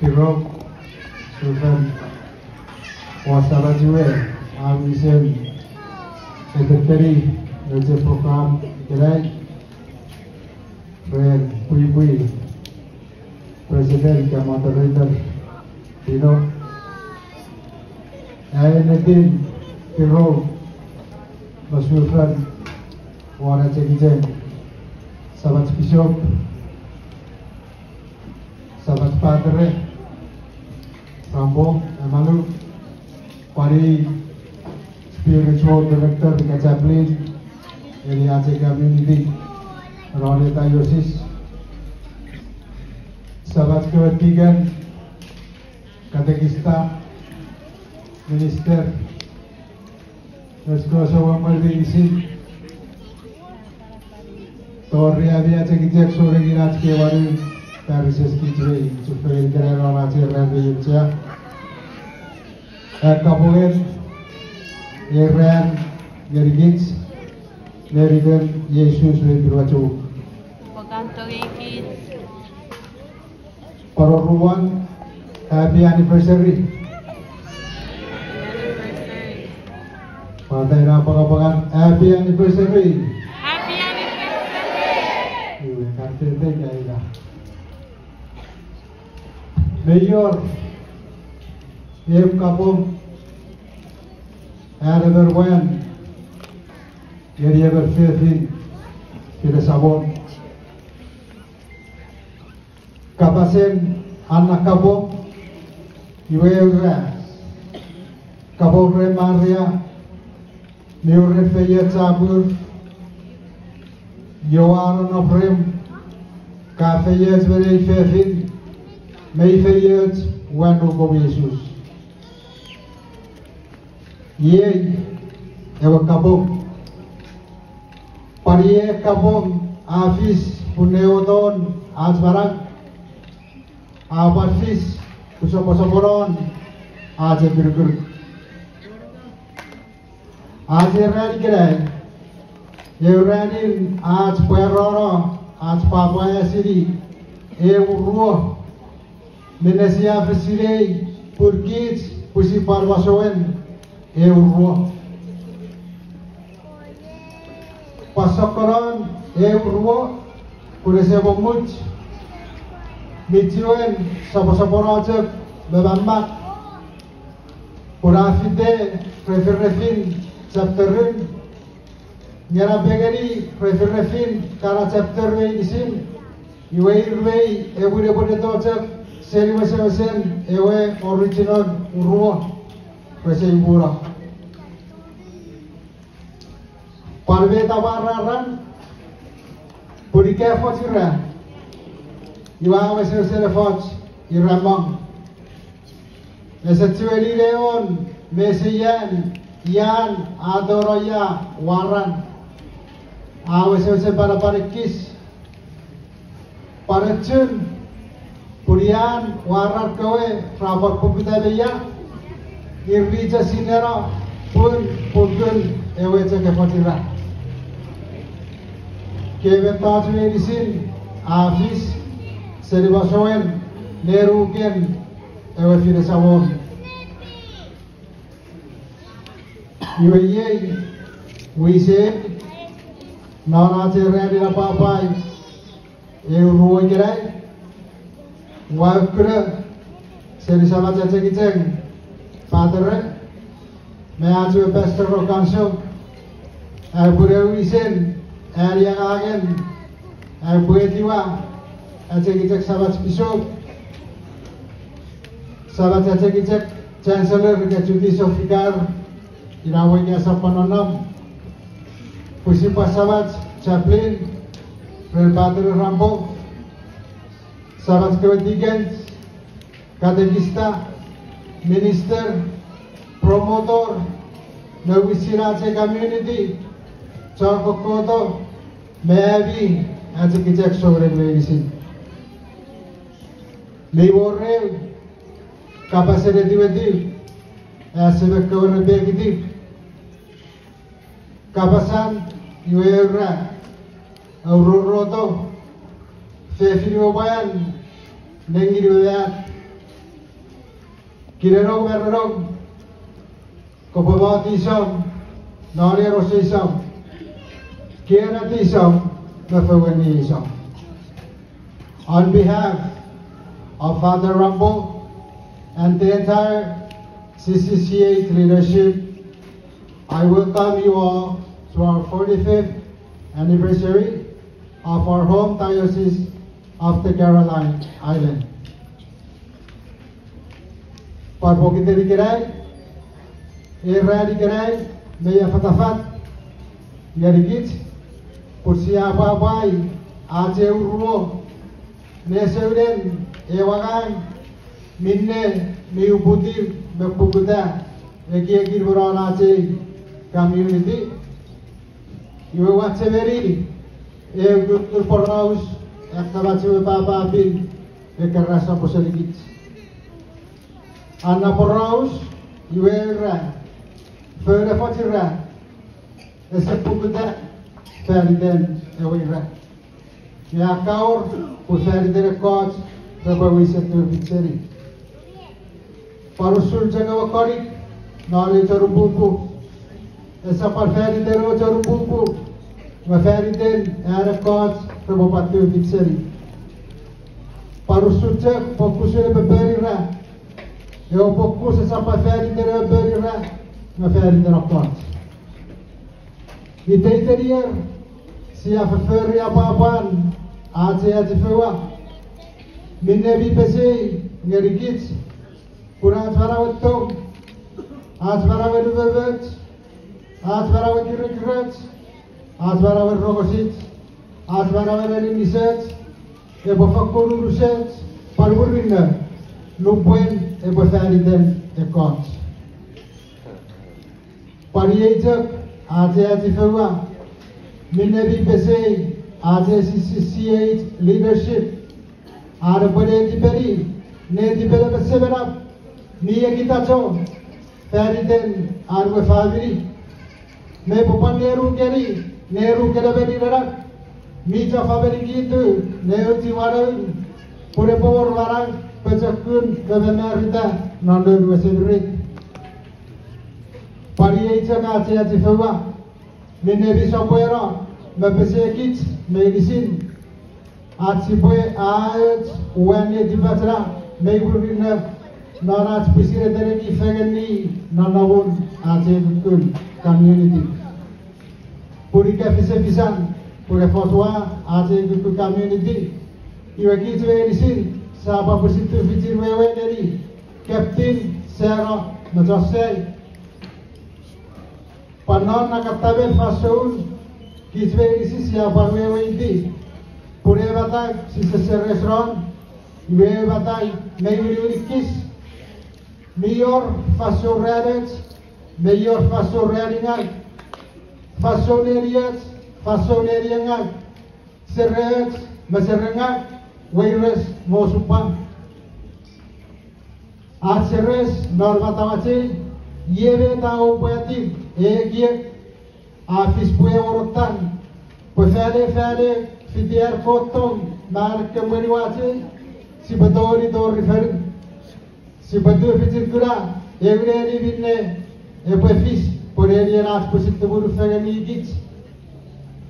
Pirog, Sultan, Wasala Jue, Amisen, Secretary, Raja Program, Gerai, Friend Pui, President Moderator, Dino, Nadine, Pirog, Sultan, Wana Cekijen, Sahabat Bishop, Sahabat Padre, Rambo, Emalu, Pari Spiritual Director di Chaplain, dari Aceh Community, Roneta Yosis, Sahabat ketiga, Katekista, Minister, Reskosa Wamaldi Isi, Torri Abia Cekijek Sore Giraj Kewari, Services Kijwe, Supaya Gerera Aceh Rabi Yukja, Kapoen, Yeran, Gerigits, Nerigan, Yesus Wedruacu. Paroruan, Happy Anniversary. Pantai Rapangapangan, Happy Anniversary. Happy Anniversary. Kartete kailah. Mayor, Yep Kapum, Araber Wan, Yeriaber Fefin, Kita Sabon, Kapasen, Anak Kapum, Iwera, Kapum Maria, Neure Fayet Sabur, Yoan Ofrem, Kafayet Veri Fefin, May Fayet, Wanu Go Yesus. Ye, Ewa Kapum, Pariye Kapum, Afis, Puneodon, Azbarang, Abarfis, Pusoposoporon, Aje Birgur. Aje Rani Kirai, Euranin, Az Pueroro, Az Papaya City, Euro, Menesia Fesirei, Purkits, Pusiparwasoen, Euro. Pasokoron, Euro, Puresebomut, Mitioen, Saposaporojek, Bebambak, Purafide, Referrefin, Chapterin, Nyarabegari, Referrefin, Kara Chapterway Isin, Iway, Ewe Dojek, Seriwesen, Ewe Original Uruo, Presembura. Parveta Wararan, Purike Fotira, Iwa Wesel Fot, Iramang, Esetueli Leon, Mesian, Yan, Adoroya, Waran, Awesel para Parikis, Parachun, Purian, Warar Kawe, Rapor Pupita Beya, Irvija Sinera, Pun, Ewe Cekefotira. Kevin Tajwe Edisin, Afis, Seribasoen, Neruken, Ewe Firesawon. Iwe Wise, Nana Ready Papai, Euro Girai, Wakre, Serisama Ceceng, Father, Meacu Pastor Council, Abure Wisen, Area Agen, Abuetiwa, Acekicek Sabat Bishop, Sabat Acekicek Chancellor Kecuti Sofikar, Inawanya Sapanonam, Pusipa Sabat Chaplain, Relpater Rambo, Sabat Kewetigan, Katekista, Minister, Promotor, Nawisira Aceh Community, Chorkokoto, Meabi, Acekicek Sore Legisin. Liborel, Kapasere Divedil, Asebek Kawan Begidi, Kapasan, Yuera, Auroroto, Fefiri Wayan, Nengi Wayat, Kirerong mererong Kopabati-isam, Nari-Rossi-isam, Kianati-isam, Mefawani-isam. On behalf of Father Rambo and the entire CCCA leadership, I welcome you all to our 45th anniversary of our home diocese of the Caroline Island. Parpokiteri kerai, Era di kerai, Meya Fatafat, Yarigit, Pursia Babai, Ace Uruo, Neseuden, Ewagan, Minne, Miuputir, Mepukuta, Eki Buron Ace community. You watch a very good for house, Actabachu Papa Bin, Ekarasa Poseligit. Anna for house, you were further for Tira, a Sepukuta, Feriden, Awira. Yakaur, who ferry the records, the we set to Pizzeri. Parusul Janavakori, knowledge or Bubu. Essa parferi de roja rububu, uma feri den era cots para bater o pixeri. Para o sucek, pouco se beberira. Eu pouco se essa parferi de beberira, uma feri de cots. E teria se a feri ababan, a feua. Minne bipesi, ngerikit, kurang swarawat as swarawat beberut. As barawa kirikirats, as barawa rogosits, as barawa elimisets, ebofakuru rusets, parburina, lupuen, ebothariden, ekons. Pariejak, as fewa, minebi pese, as CCCA leadership, arabade diperi, ne dipere beseberap, niye gitacho, fariden, arwe faviri. Me bukan Neru kera beri darak, mi jafa beri gitu, Neru tiwaran, pure power warang, pecakun, kebenar nonton wesebrik. Pari eja kaca fewa, minebi sopoera, mepesekit, medicine, atsipoe aet, uane dibatra, meigurina, narat pisire dereki fegeni, nanawun, ace community. Purika pisan, pura fatwa, aje itu community. Iwa kitu edisin, saba positif fitir wewe dari Captain Sarah Majosel. Panon nakataben fasul, kitu edisin siapa wewe ini. Pura batai sisa restaurant, wewe batai meuli kis. Mayor fasul radet, mayor fasul radingan. Fasoneriat, fasoneriangan, seret, maserengak, virus mosupang. Atseres normatawace, yeve tau poetic, egie, afis pue orotan, fede, fitiar kotong, marke meniwace, si betori do refer, si betul fitir kura, evreri binne, epefis. Por ele as positivas do feganigit,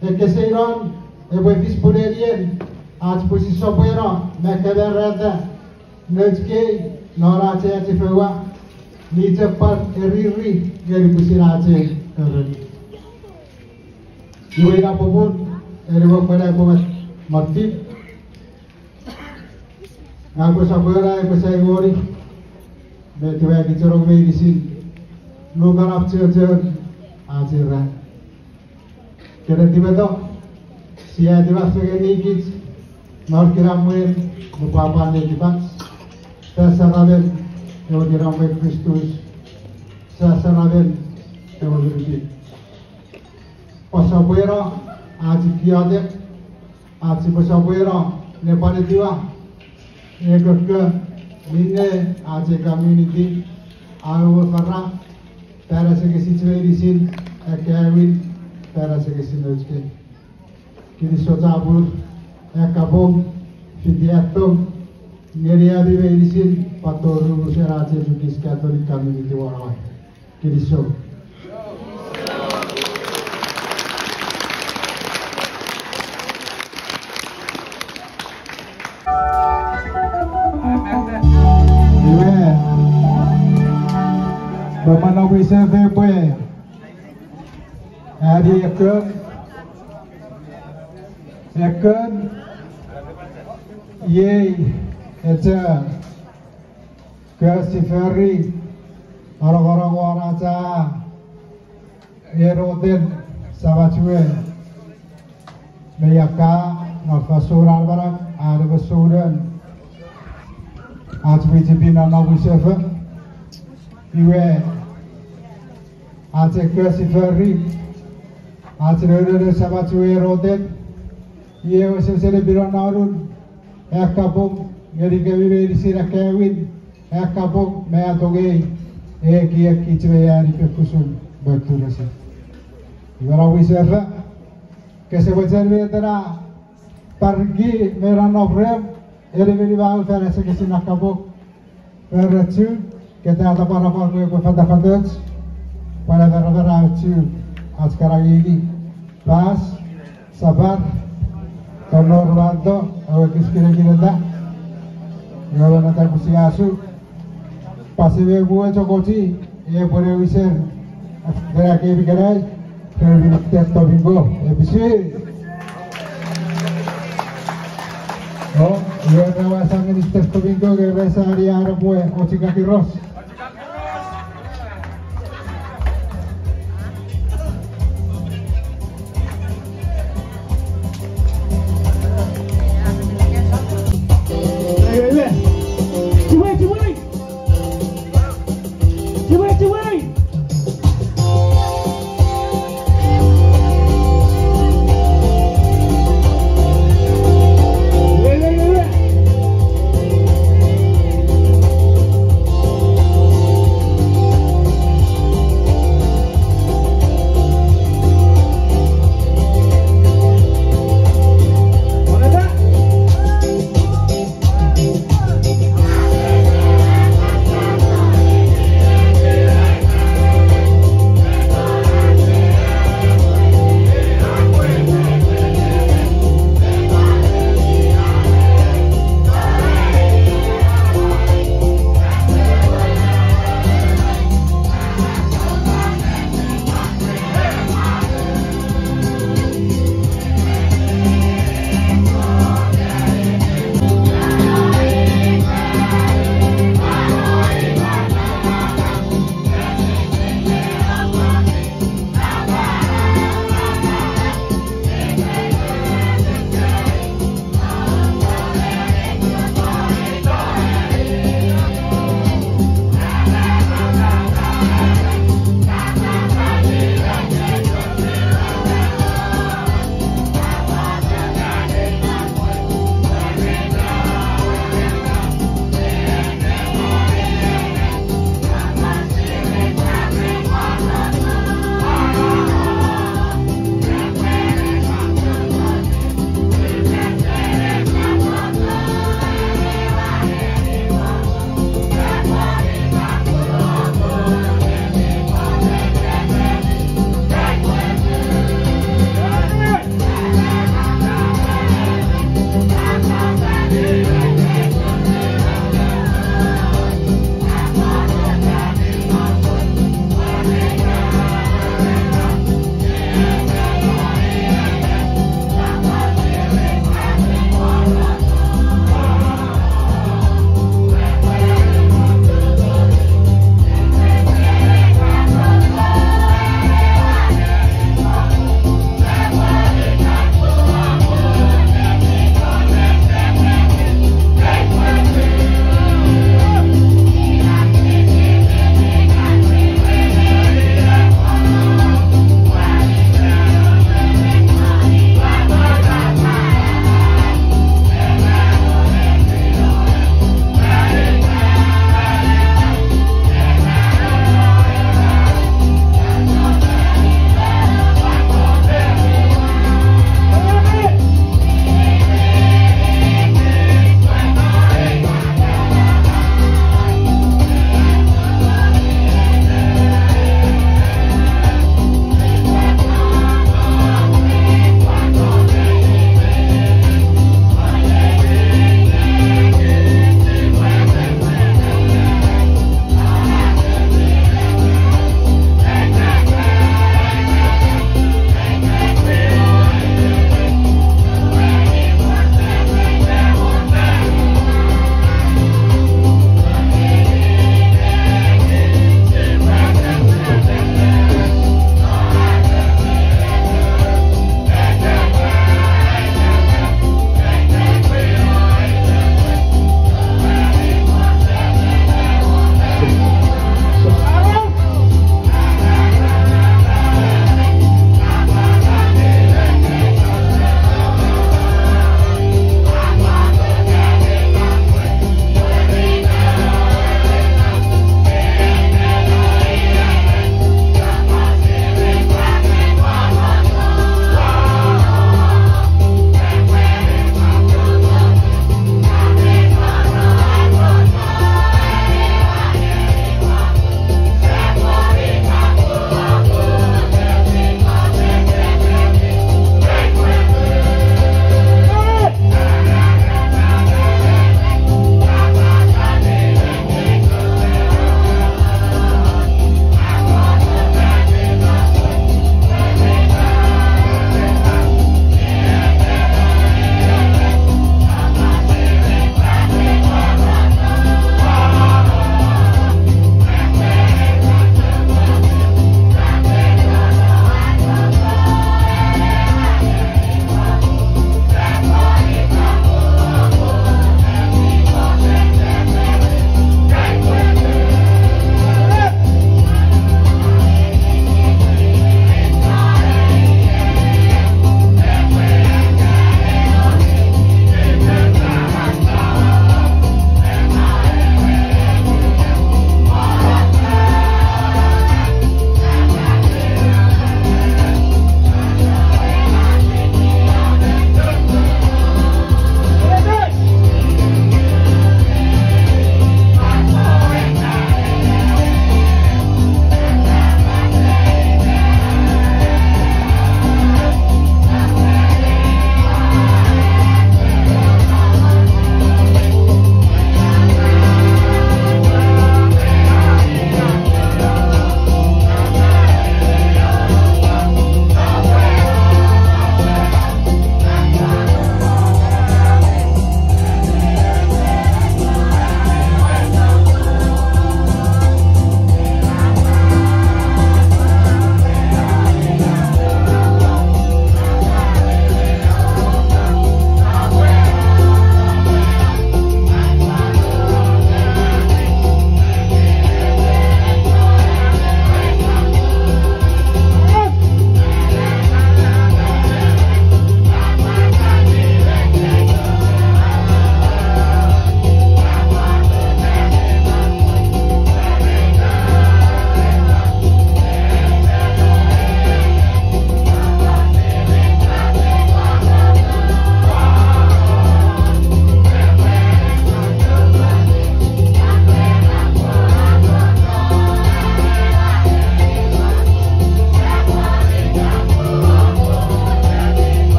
que seiram, vis por ele as posições poeram, me quebra rada, neste nora ace fewa, ni cepat eriri, geri pusir ace kerani. Ibu ina popun, eribok pada pomat motif, ngaku sabera, pesai gori, betul yang dicorong medicine. Lugar of church, Azira. Kira-kira tu, siapa dia sebagai nikit, nor kiramuin, lupa apa ni kita. Sasaraben, yang diramuin Kristus, sasaraben, yang berbudi. Pasabuera, aji kiadet, aji pasabuera, nepane tiwa, ekor mine, aji community, awu karang. Para sebagai situasi Kevin, para sebagai situasi kini sojabur, kabung, fidiatum, Ngeria vive irisin patoru serace Sukis Catholic Community Warawai. Kiriso. Bamanawi seve pue. Adi ekon ye eta kasifari orang-orang waraca eroden sabacue meyaka nafasuran barang ada besudan atwiti binana wisefe iwe ate kasifari ate eroden sabacue eroden ye wesesele biranarun ekabung ngeri kewiwe disira kewin ekabung meatoge kia kichweyani pekusun berturasi ibara wisefa kesewajarwe tera pergi meranovrem eleveli bau ferese kesina kabung perchu kita ada para para kefadafadet para vera chu askaragi pas sabar Konor Wanto, awak kira-kira tak, gawan nanti kusi asu, pasiwe buat cokoci, ia boleh wiser, gerak ini gerai, terus tes tobingo, ebisi. Oh, ia kawasan ini tes tobingo, gerai sehari Arab buat, koci kaki ros.